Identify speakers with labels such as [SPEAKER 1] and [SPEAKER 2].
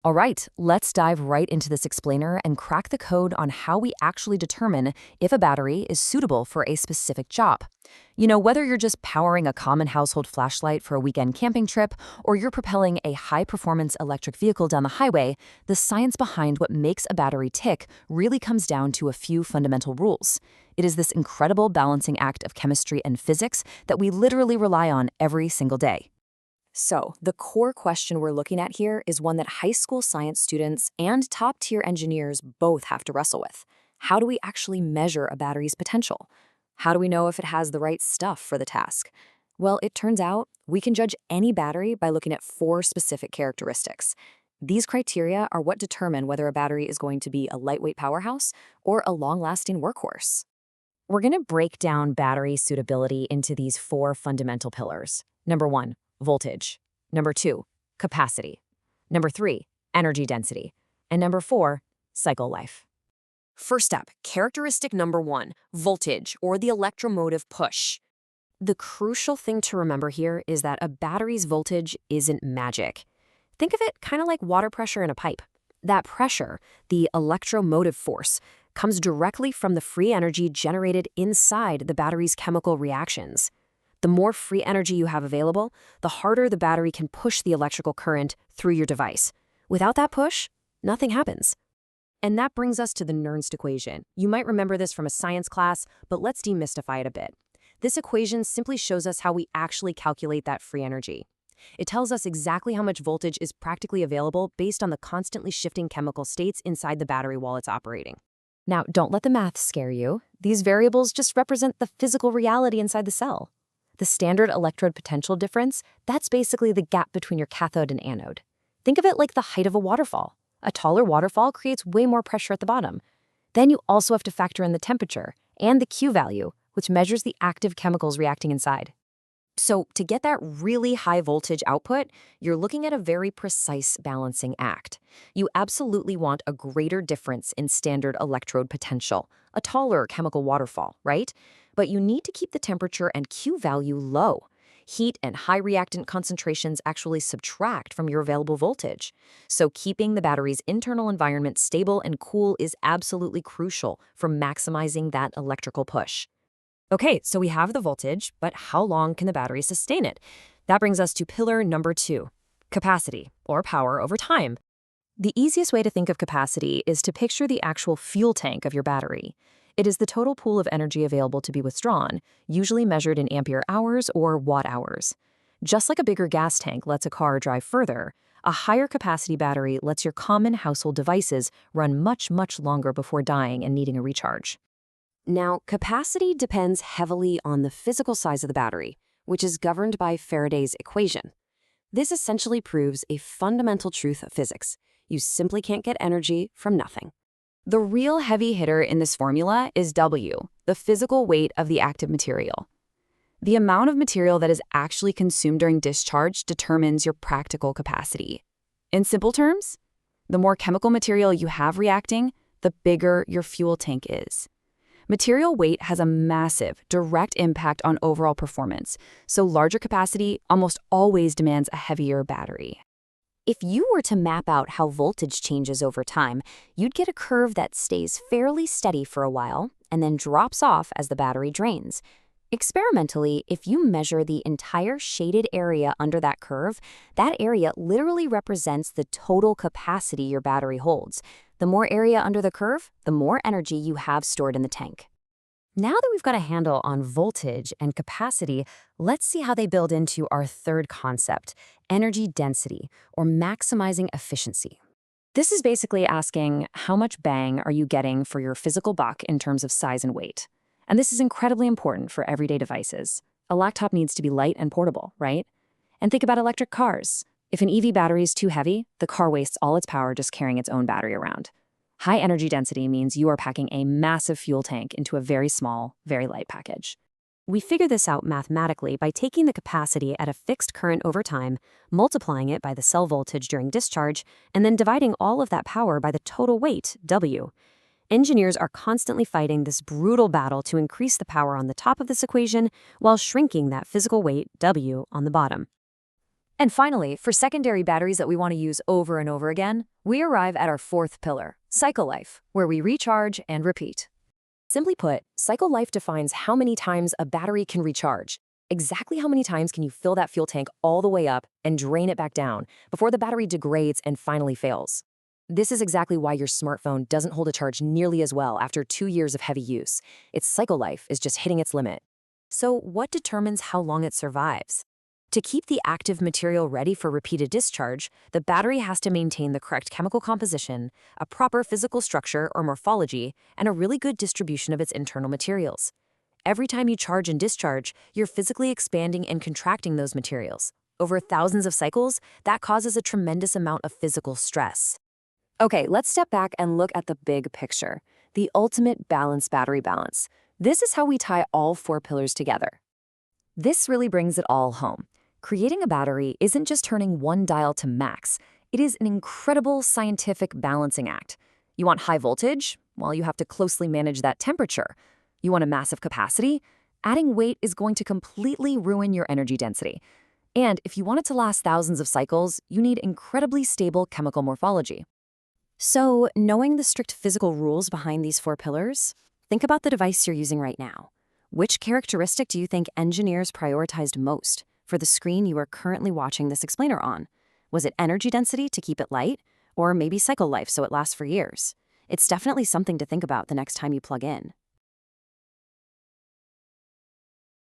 [SPEAKER 1] All right, let's dive right into this explainer and crack the code on how we actually determine if a battery is suitable for a specific job. Whether you're just powering a common household flashlight for a weekend camping trip or you're propelling a high-performance electric vehicle down the highway, the science behind what makes a battery tick really comes down to a few fundamental rules. It is this incredible balancing act of chemistry and physics that we literally rely on every single day. So, the core question we're looking at here is one that high school science students and top-tier engineers both have to wrestle with. How do we actually measure a battery's potential? How do we know if it has the right stuff for the task? Well, it turns out we can judge any battery by looking at four specific characteristics. These criteria are what determine whether a battery is going to be a lightweight powerhouse or a long-lasting workhorse. We're going to break down battery suitability into these four fundamental pillars. Number one, voltage. Number two, capacity. Number three, energy density. And number four, cycle life. First up, characteristic number one, voltage, or the electromotive push. The crucial thing to remember here is that a battery's voltage isn't magic. Think of it kind of like water pressure in a pipe. That pressure, the electromotive force, comes directly from the free energy generated inside the battery's chemical reactions. The more free energy you have available, the harder the battery can push the electrical current through your device. Without that push, nothing happens. And that brings us to the Nernst equation. You might remember this from a science class, but let's demystify it a bit. This equation simply shows us how we actually calculate that free energy. It tells us exactly how much voltage is practically available based on the constantly shifting chemical states inside the battery while it's operating. Now, don't let the math scare you. These variables just represent the physical reality inside the cell. The standard electrode potential difference, that's basically the gap between your cathode and anode. Think of it like the height of a waterfall. A taller waterfall creates way more pressure at the bottom. Then you also have to factor in the temperature and the Q value, which measures the active chemicals reacting inside. So to get that really high voltage output, you're looking at a very precise balancing act. You absolutely want a greater difference in standard electrode potential, a taller chemical waterfall, right? But you need to keep the temperature and Q value low. Heat and high reactant concentrations actually subtract from your available voltage. So keeping the battery's internal environment stable and cool is absolutely crucial for maximizing that electrical push. Okay, so we have the voltage, but how long can the battery sustain it? That brings us to pillar number two, capacity, or power over time. The easiest way to think of capacity is to picture the actual fuel tank of your battery. It is the total pool of energy available to be withdrawn, usually measured in ampere hours or watt hours. Just like a bigger gas tank lets a car drive further, a higher capacity battery lets your common household devices run much, much longer before dying and needing a recharge. Now, capacity depends heavily on the physical size of the battery, which is governed by Faraday's equation. This essentially proves a fundamental truth of physics. You simply can't get energy from nothing. The real heavy hitter in this formula is W, the physical weight of the active material. The amount of material that is actually consumed during discharge determines your practical capacity. In simple terms, the more chemical material you have reacting, the bigger your fuel tank is. Material weight has a massive, direct impact on overall performance, so larger capacity almost always demands a heavier battery. If you were to map out how voltage changes over time, you'd get a curve that stays fairly steady for a while and then drops off as the battery drains. Experimentally, if you measure the entire shaded area under that curve, that area literally represents the total capacity your battery holds. The more area under the curve, the more energy you have stored in the tank. Now that we've got a handle on voltage and capacity, let's see how they build into our third concept, energy density, or maximizing efficiency. This is basically asking how much bang are you getting for your physical buck in terms of size and weight. And this is incredibly important for everyday devices. A laptop needs to be light and portable, right? And think about electric cars. If an EV battery is too heavy, the car wastes all its power just carrying its own battery around. High energy density means you are packing a massive fuel tank into a very small, very light package. We figure this out mathematically by taking the capacity at a fixed current over time, multiplying it by the cell voltage during discharge, and then dividing all of that power by the total weight, W. Engineers are constantly fighting this brutal battle to increase the power on the top of this equation while shrinking that physical weight, W, on the bottom. And finally, for secondary batteries that we want to use over and over again, we arrive at our fourth pillar, cycle life, where we recharge and repeat. Simply put, cycle life defines how many times a battery can recharge. Exactly how many times can you fill that fuel tank all the way up and drain it back down before the battery degrades and finally fails. This is exactly why your smartphone doesn't hold a charge nearly as well after 2 years of heavy use. Its cycle life is just hitting its limit. So what determines how long it survives? To keep the active material ready for repeated discharge, the battery has to maintain the correct chemical composition, a proper physical structure or morphology, and a really good distribution of its internal materials. Every time you charge and discharge, you're physically expanding and contracting those materials. Over thousands of cycles, that causes a tremendous amount of physical stress. Okay, let's step back and look at the big picture, the ultimate balanced battery balance. This is how we tie all 4 pillars together. This really brings it all home. Creating a battery isn't just turning one dial to max. It is an incredible scientific balancing act. You want high voltage? Well, you have to closely manage that temperature. You want a massive capacity? Adding weight is going to completely ruin your energy density. And if you want it to last thousands of cycles, you need incredibly stable chemical morphology. So, knowing the strict physical rules behind these 4 pillars, think about the device you're using right now. Which characteristic do you think engineers prioritized most for the screen you are currently watching this explainer on? Was it energy density to keep it light, or maybe cycle life so it lasts for years? It's definitely something to think about the next time you plug in.